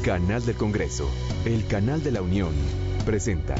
Canal del Congreso, el canal de la Unión, presenta.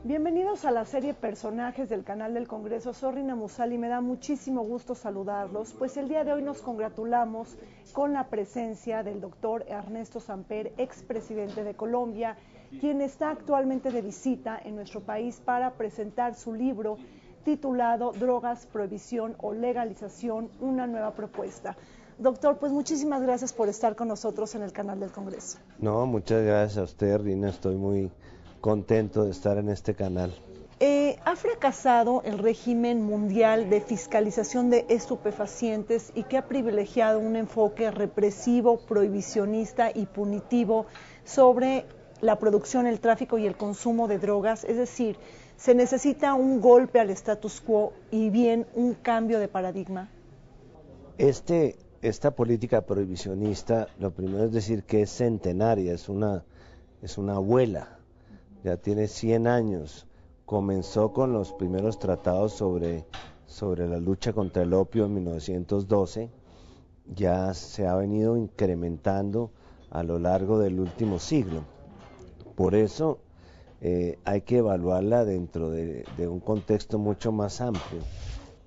Bienvenidos a la serie Personajes del Canal del Congreso. Soy Rina Musali y me da muchísimo gusto saludarlos, pues el día de hoy nos congratulamos con la presencia del doctor Ernesto Samper, expresidente de Colombia, quien está actualmente de visita en nuestro país para presentar su libro titulado Drogas, Prohibición o Legalización, una nueva propuesta. Doctor, pues muchísimas gracias por estar con nosotros en el Canal del Congreso. No, muchas gracias a usted, Rina, estoy muy contento de estar en este canal. Ha fracasado el régimen mundial de fiscalización de estupefacientes y que ha privilegiado un enfoque represivo, prohibicionista y punitivo sobre la producción, el tráfico y el consumo de drogas. Es decir, se necesita un golpe al status quo y bien un cambio de paradigma. Esta política prohibicionista, lo primero es decir que es centenaria, es una abuela. Ya tiene 100 años, comenzó con los primeros tratados sobre la lucha contra el opio en 1912, ya se ha venido incrementando a lo largo del último siglo. Por eso hay que evaluarla dentro de un contexto mucho más amplio,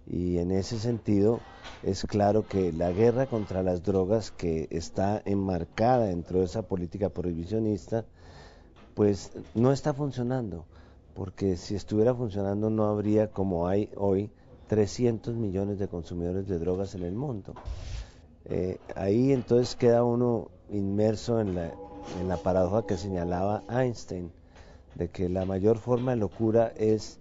y en ese sentido es claro que la guerra contra las drogas, que está enmarcada dentro de esa política prohibicionista, pues no está funcionando, porque si estuviera funcionando no habría, como hay hoy, 300 millones de consumidores de drogas en el mundo. Ahí entonces queda uno inmerso en la paradoja que señalaba Einstein, de que la mayor forma de locura es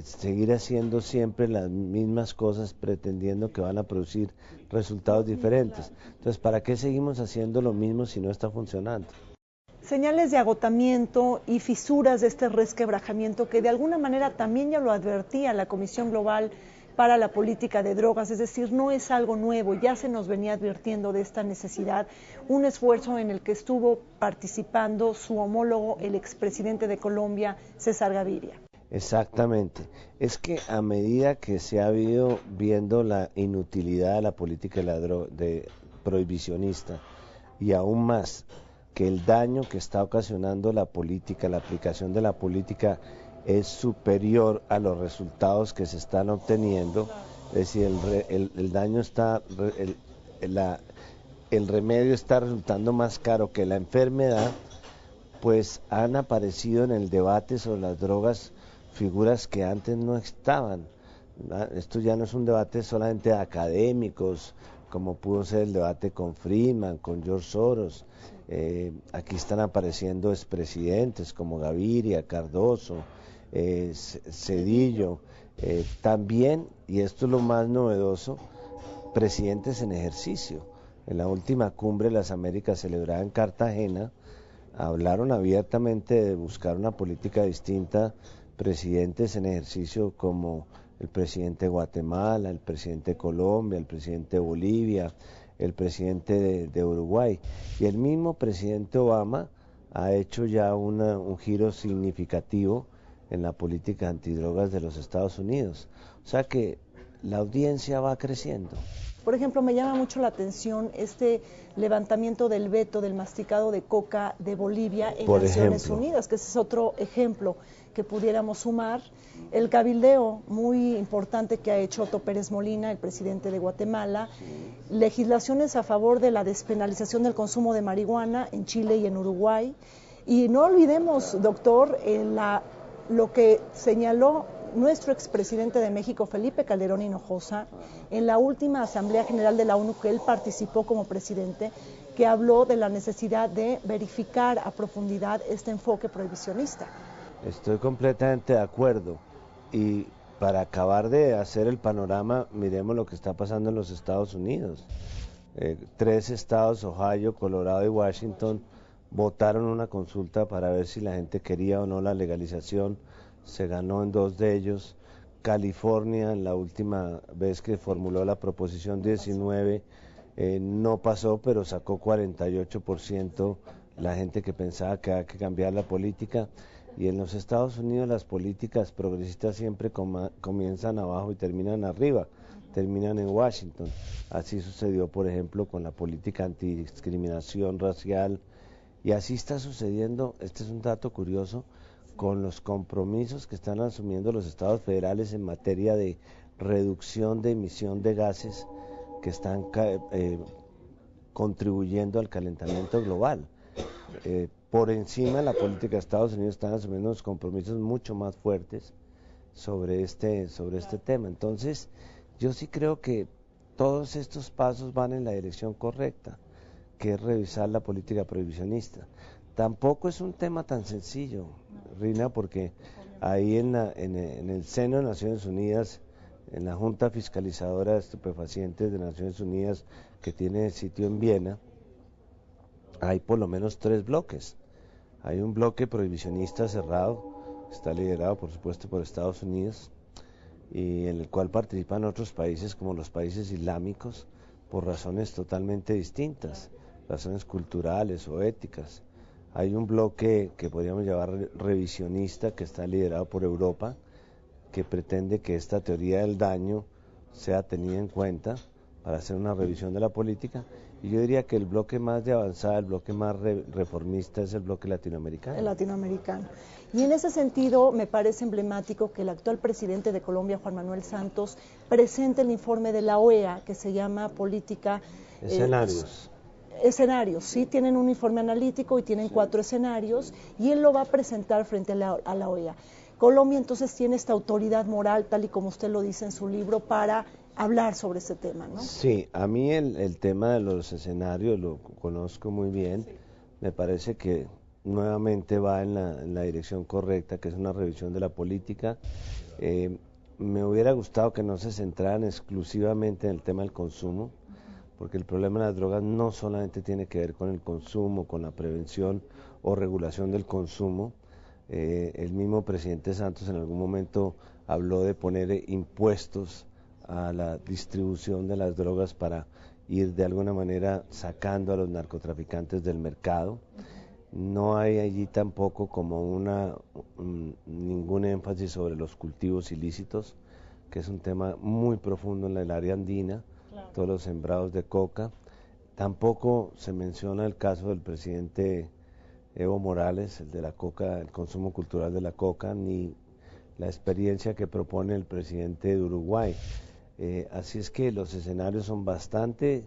seguir haciendo siempre las mismas cosas pretendiendo que van a producir resultados diferentes. Entonces, ¿para qué seguimos haciendo lo mismo si no está funcionando? Señales de agotamiento y fisuras de este resquebrajamiento que de alguna manera también ya lo advertía la Comisión Global para la Política de Drogas, es decir, no es algo nuevo, ya se nos venía advirtiendo de esta necesidad, un esfuerzo en el que estuvo participando su homólogo, el expresidente de Colombia, César Gaviria. Exactamente, es que a medida que se ha ido viendo la inutilidad de la política prohibicionista, y aún más que el daño que está ocasionando la política, la aplicación de la política es superior a los resultados que se están obteniendo, es decir, el daño está, el remedio está resultando más caro que la enfermedad, pues han aparecido en el debate sobre las drogas figuras que antes no estaban. Esto ya no es un debate solamente de académicos, como pudo ser el debate con Friedman, con George Soros. Aquí están apareciendo expresidentes como Gaviria, Cardoso, Zedillo, también, y esto es lo más novedoso, presidentes en ejercicio. En la última cumbre de las Américas celebrada en Cartagena, hablaron abiertamente de buscar una política distinta, presidentes en ejercicio como el presidente de Guatemala, el presidente de Colombia, el presidente de Bolivia, el presidente de Uruguay, y el mismo presidente Obama ha hecho ya un giro significativo en la política antidrogas de los Estados Unidos. O sea que la audiencia va creciendo. Por ejemplo, me llama mucho la atención este levantamiento del veto del masticado de coca de Bolivia en Naciones Unidas, que ese es otro ejemplo que pudiéramos sumar. El cabildeo muy importante que ha hecho Otto Pérez Molina, el presidente de Guatemala, legislaciones a favor de la despenalización del consumo de marihuana en Chile y en Uruguay. Y no olvidemos, doctor, lo que señaló nuestro expresidente de México, Felipe Calderón Hinojosa, en la última Asamblea General de la ONU que él participó como presidente, que habló de la necesidad de verificar a profundidad este enfoque prohibicionista. Estoy completamente de acuerdo, y para acabar de hacer el panorama, miremos lo que está pasando en los Estados Unidos. 3 estados, Ohio, Colorado y Washington, votaron una consulta para ver si la gente quería o no la legalización, se ganó en 2 de ellos. California, en la última vez que formuló la proposición 19, no pasó, pero sacó 48% la gente que pensaba que había que cambiar la política. Y en los Estados Unidos las políticas progresistas siempre comienzan abajo y terminan arriba, terminan en Washington. Así sucedió, por ejemplo, con la política antidiscriminación racial, y así está sucediendo, este es un dato curioso, con los compromisos que están asumiendo los estados federales en materia de reducción de emisión de gases que están contribuyendo al calentamiento global. Por encima de la política de Estados Unidos están asumiendo unos compromisos mucho más fuertes sobre este tema. Entonces, yo sí creo que todos estos pasos van en la dirección correcta, que es revisar la política prohibicionista. Tampoco es un tema tan sencillo, Rina, porque ahí en el seno de Naciones Unidas, en la Junta Fiscalizadora de Estupefacientes de Naciones Unidas, que tiene sitio en Viena, hay por lo menos 3 bloques. Hay un bloque prohibicionista cerrado, está liderado por supuesto por Estados Unidos, y en el cual participan otros países como los países islámicos, por razones totalmente distintas, razones culturales o éticas. Hay un bloque que podríamos llamar revisionista, que está liderado por Europa, que pretende que esta teoría del daño sea tenida en cuenta para hacer una revisión de la política, y yo diría que el bloque más de avanzada, el bloque más reformista es el bloque latinoamericano. El latinoamericano. Y en ese sentido me parece emblemático que el actual presidente de Colombia, Juan Manuel Santos, presente el informe de la OEA que se llama Política... Escenarios, sí, tienen un informe analítico y tienen 4 escenarios, y él lo va a presentar frente a la OEA. Colombia entonces tiene esta autoridad moral, tal y como usted lo dice en su libro, para hablar sobre ese tema, ¿no? Sí, a mí el tema de los escenarios lo conozco muy bien, me parece que nuevamente va en la dirección correcta, que es una revisión de la política. Me hubiera gustado que no se centraran exclusivamente en el tema del consumo, porque el problema de las drogas no solamente tiene que ver con el consumo, con la prevención o regulación del consumo. El mismo presidente Santos en algún momento habló de poner impuestos a la distribución de las drogas para ir de alguna manera sacando a los narcotraficantes del mercado. No hay allí tampoco como ningún énfasis sobre los cultivos ilícitos, que es un tema muy profundo en el área andina, claro. Todos los sembrados de coca. Tampoco se menciona el caso del presidente Evo Morales, el de la coca, el consumo cultural de la coca, ni la experiencia que propone el presidente de Uruguay. Así es que los escenarios son bastante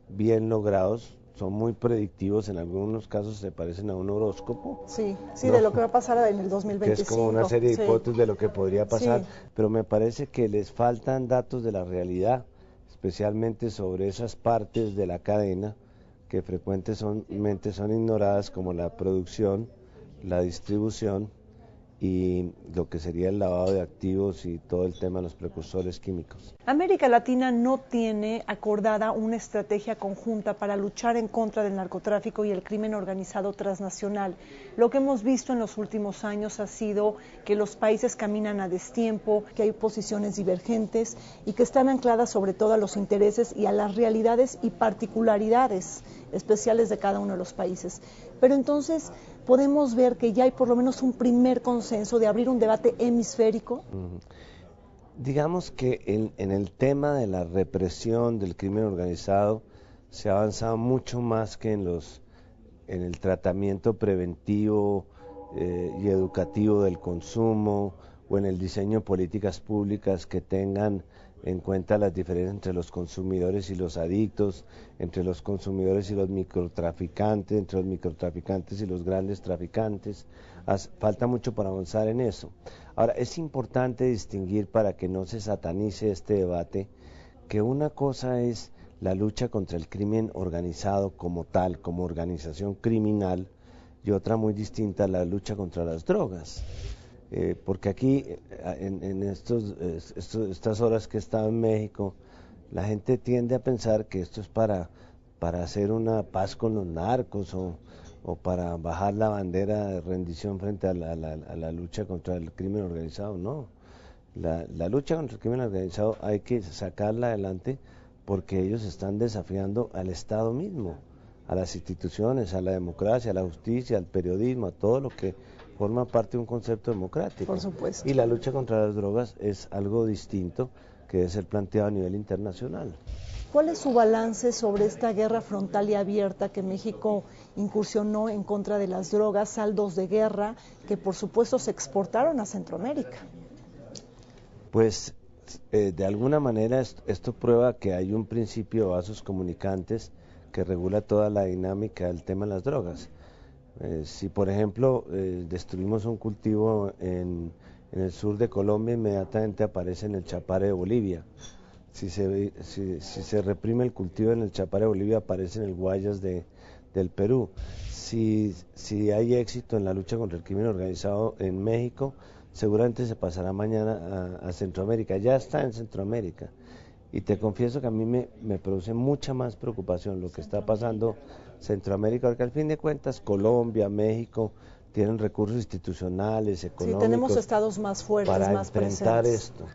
bien logrados, son muy predictivos, en algunos casos se parecen a un horóscopo. Sí, sí, ¿no? De lo que va a pasar en el 2025. Que es como una serie de hipótesis de lo que podría pasar, sí. Pero me parece que les faltan datos de la realidad, especialmente sobre esas partes de la cadena que frecuentemente son ignoradas, como la producción, la distribución y lo que sería el lavado de activos y todo el tema de los precursores químicos. América Latina no tiene acordada una estrategia conjunta para luchar en contra del narcotráfico y el crimen organizado transnacional. Lo que hemos visto en los últimos años ha sido que los países caminan a destiempo, que hay posiciones divergentes y que están ancladas sobre todo a los intereses y a las realidades y particularidades especiales de cada uno de los países. Pero entonces podemos ver que ya hay por lo menos un primer consenso de abrir un debate hemisférico. Digamos que en el tema de la represión del crimen organizado se ha avanzado mucho más que en el tratamiento preventivo y educativo del consumo, o en el diseño de políticas públicas que tengan en cuenta las diferencias entre los consumidores y los adictos, entre los consumidores y los microtraficantes, entre los microtraficantes y los grandes traficantes. Falta mucho para avanzar en eso. Ahora, es importante distinguir, para que no se satanice este debate, que una cosa es la lucha contra el crimen organizado como tal, como organización criminal, y otra muy distinta, la lucha contra las drogas. Porque aquí, en estas horas que he estado en México, la gente tiende a pensar que esto es para hacer una paz con los narcos o para bajar la bandera de rendición frente a la lucha contra el crimen organizado, no. La lucha contra el crimen organizado hay que sacarla adelante porque ellos están desafiando al Estado mismo, a las instituciones, a la democracia, a la justicia, al periodismo, a todo lo que forma parte de un concepto democrático. Por supuesto. Y la lucha contra las drogas es algo distinto que debe ser planteado a nivel internacional. ¿Cuál es su balance sobre esta guerra frontal y abierta que México incursionó en contra de las drogas, saldos de guerra que por supuesto se exportaron a Centroamérica? Pues de alguna manera esto prueba que hay un principio de vasos comunicantes que regula toda la dinámica del tema de las drogas. Si por ejemplo destruimos un cultivo en el sur de Colombia, inmediatamente aparece en el Chapare de Bolivia. Si se reprime el cultivo en el Chapare de Bolivia, aparece en el Guayas del Perú. Si hay éxito en la lucha contra el crimen organizado en México, seguramente se pasará mañana a Centroamérica. Ya está en Centroamérica. Y te confieso que a mí me produce mucha más preocupación lo que está pasando en Centroamérica, porque al fin de cuentas Colombia, México tienen recursos institucionales, económicos. Sí, tenemos estados más fuertes, para más enfrentar presentes. esto.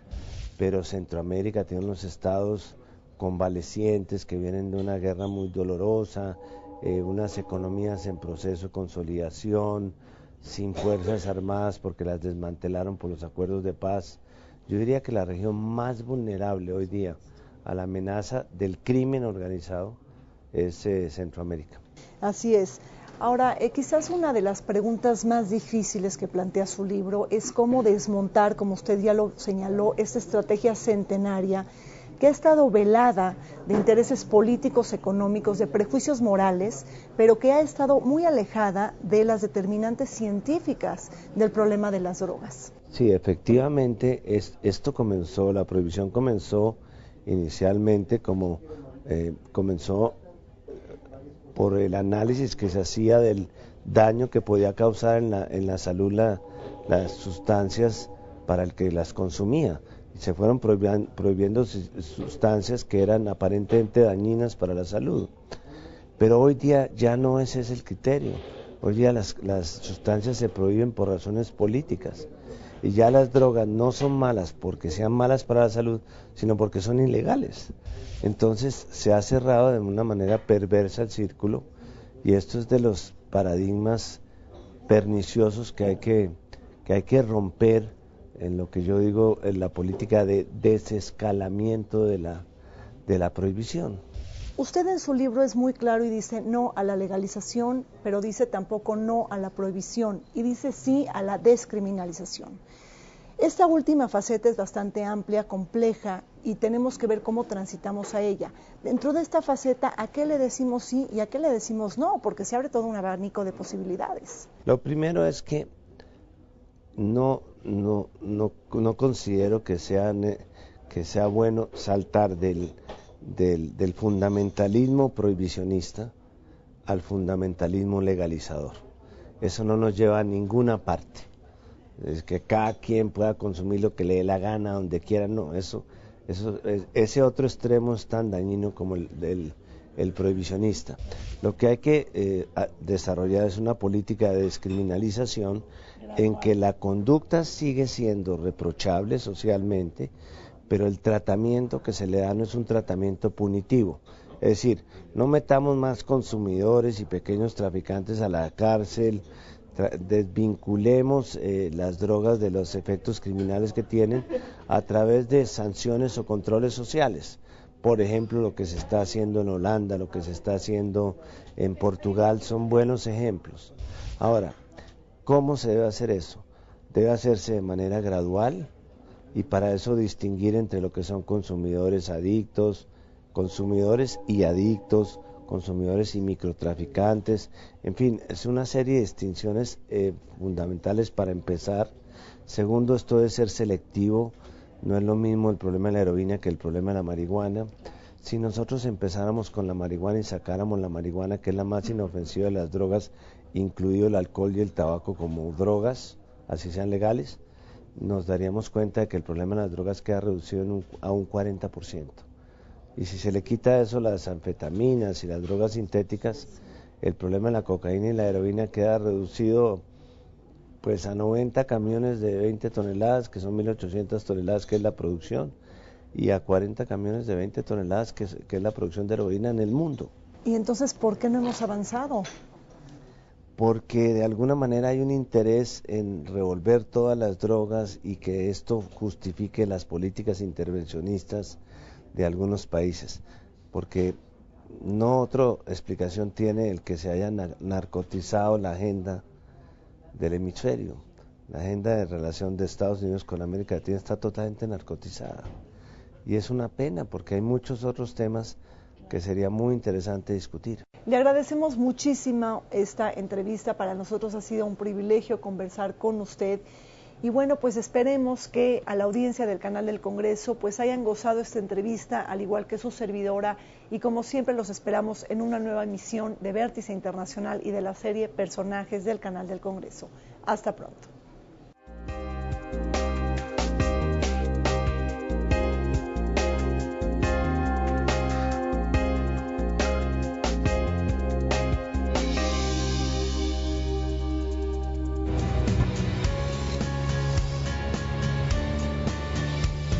Pero Centroamérica tiene unos estados convalecientes que vienen de una guerra muy dolorosa, unas economías en proceso de consolidación, sin fuerzas armadas porque las desmantelaron por los acuerdos de paz. Yo diría que la región más vulnerable hoy día a la amenaza del crimen organizado es Centroamérica. Así es. Ahora, quizás una de las preguntas más difíciles que plantea su libro es cómo desmontar, como usted ya lo señaló, esta estrategia centenaria que ha estado velada de intereses políticos, económicos, de prejuicios morales, pero que ha estado muy alejada de las determinantes científicas del problema de las drogas. Sí, efectivamente, esto comenzó, la prohibición comenzó inicialmente comenzó por el análisis que se hacía del daño que podía causar en la salud las sustancias para el que las consumía. Y se fueron prohibiendo sustancias que eran aparentemente dañinas para la salud. Pero hoy día ya no ese es el criterio. Hoy día las sustancias se prohíben por razones políticas. Y ya las drogas no son malas porque sean malas para la salud, sino porque son ilegales. Entonces se ha cerrado de una manera perversa el círculo, y esto es de los paradigmas perniciosos que hay que romper en lo que yo digo en la política de desescalamiento de la prohibición. Usted en su libro es muy claro y dice no a la legalización, pero dice tampoco no a la prohibición y dice sí a la descriminalización. Esta última faceta es bastante amplia, compleja y tenemos que ver cómo transitamos a ella. Dentro de esta faceta, ¿a qué le decimos sí y a qué le decimos no? Porque se abre todo un abanico de posibilidades. Lo primero es que no considero que sea bueno saltar del fundamentalismo prohibicionista al fundamentalismo legalizador. Eso no nos lleva a ninguna parte. Es que cada quien pueda consumir lo que le dé la gana, donde quiera, no, ese otro extremo es tan dañino como el prohibicionista. Lo que hay que desarrollar es una política de descriminalización en que la conducta sigue siendo reprochable socialmente, pero el tratamiento que se le da no es un tratamiento punitivo. Es decir, no metamos más consumidores y pequeños traficantes a la cárcel, desvinculemos las drogas de los efectos criminales que tienen a través de sanciones o controles sociales. Por ejemplo, lo que se está haciendo en Holanda, lo que se está haciendo en Portugal, son buenos ejemplos. Ahora, ¿cómo se debe hacer eso? Debe hacerse de manera gradual y para eso distinguir entre lo que son consumidores adictos, consumidores y adictos, consumidores y microtraficantes, en fin, es una serie de distinciones fundamentales para empezar. Segundo, esto debe ser selectivo, no es lo mismo el problema de la heroína que el problema de la marihuana. Si nosotros empezáramos con la marihuana y sacáramos la marihuana, que es la más inofensiva de las drogas, incluido el alcohol y el tabaco como drogas, así sean legales, nos daríamos cuenta de que el problema de las drogas queda reducido a un 40%. Y si se le quita eso, las anfetaminas y las drogas sintéticas, el problema de la cocaína y la heroína queda reducido pues a 90 camiones de 20 toneladas, que son 1.800 toneladas, que es la producción, y a 40 camiones de 20 toneladas, que es la producción de heroína en el mundo. ¿Y entonces por qué no hemos avanzado? Porque de alguna manera hay un interés en revolver todas las drogas y que esto justifique las políticas intervencionistas de algunos países, porque no otra explicación tiene el que se haya narcotizado la agenda del hemisferio. La agenda de relación de Estados Unidos con América Latina está totalmente narcotizada. Y es una pena porque hay muchos otros temas que sería muy interesante discutir. Le agradecemos muchísimo esta entrevista. Para nosotros ha sido un privilegio conversar con usted. Y bueno, pues esperemos que a la audiencia del canal del Congreso pues hayan gozado esta entrevista, al igual que su servidora, y como siempre los esperamos en una nueva emisión de Vértice Internacional y de la serie Personajes del canal del Congreso. Hasta pronto.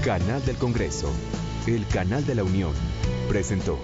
Canal del Congreso, el canal de la Unión, presentó.